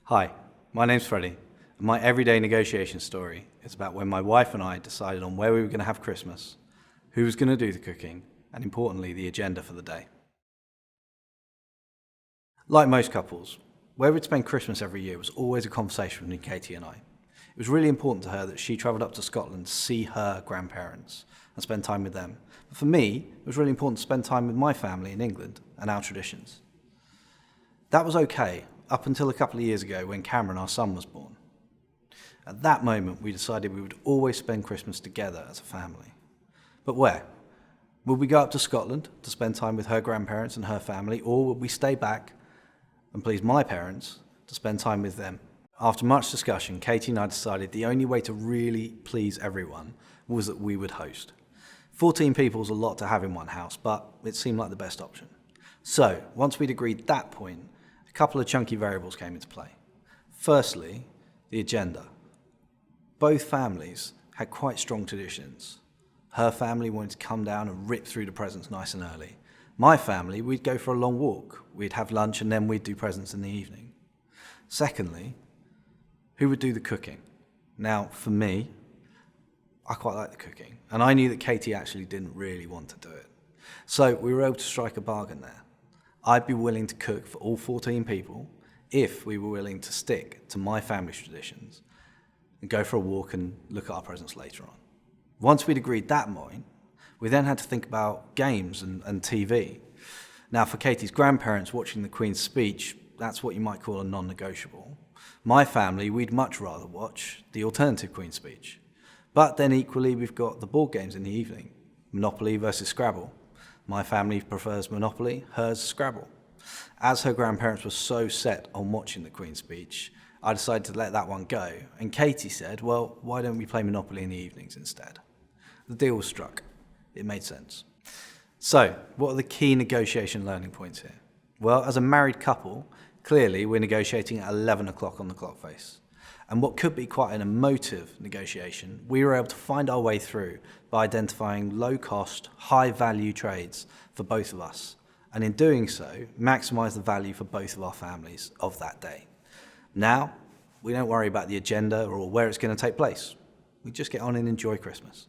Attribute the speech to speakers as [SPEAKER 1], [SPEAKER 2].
[SPEAKER 1] Hi, my name's Freddie, and my everyday negotiation story is about when my wife and I decided on where we were going to have Christmas, who was going to do the cooking, and importantly, the agenda for the day. Like most couples, where we'd spend Christmas every year was always a conversation between Katie and I. It was really important to her that she travelled up to Scotland to see her grandparents and spend time with them. But for me, it was really important to spend time with my family in England and our traditions. That was okay, up until a couple of years ago when Cameron, our son, was born. At that moment, we decided we would always spend Christmas together as a family. But where? Would we go up to Scotland to spend time with her grandparents and her family, or would we stay back and please my parents to spend time with them? After much discussion, Katie and I decided the only way to really please everyone was that we would host. 14 people is a lot to have in one house, but it seemed like the best option. So, once we'd agreed that point, a couple of chunky variables came into play. Firstly, the agenda. Both families had quite strong traditions. Her family wanted to come down and rip through the presents nice and early. My family, we'd go for a long walk. We'd have lunch and then we'd do presents in the evening. Secondly, who would do the cooking? Now, for me, I quite like the cooking, and I knew that Katie actually didn't really want to do it. So we were able to strike a bargain there. I'd be willing to cook for all 14 people if we were willing to stick to my family's traditions and go for a walk and look at our presents later on. Once we'd agreed that point, we then had to think about games and TV. Now, for Katie's grandparents, watching the Queen's speech, that's what you might call a non-negotiable. My family, we'd much rather watch the alternative Queen's speech. But then equally, we've got the board games in the evening, Monopoly versus Scrabble. My family prefers Monopoly, hers Scrabble. As her grandparents were so set on watching the Queen's speech, I decided to let that one go, and Katie said, well, why don't we play Monopoly in the evenings instead? The deal was struck. It made sense. So, what are the key negotiation learning points here? Well, as a married couple, clearly we're negotiating at 11 o'clock on the clock face. And what could be quite an emotive negotiation, we were able to find our way through by identifying low-cost, high-value trades for both of us, and in doing so, maximise the value for both of our families of that day. Now, we don't worry about the agenda or where it's going to take place. We just get on and enjoy Christmas.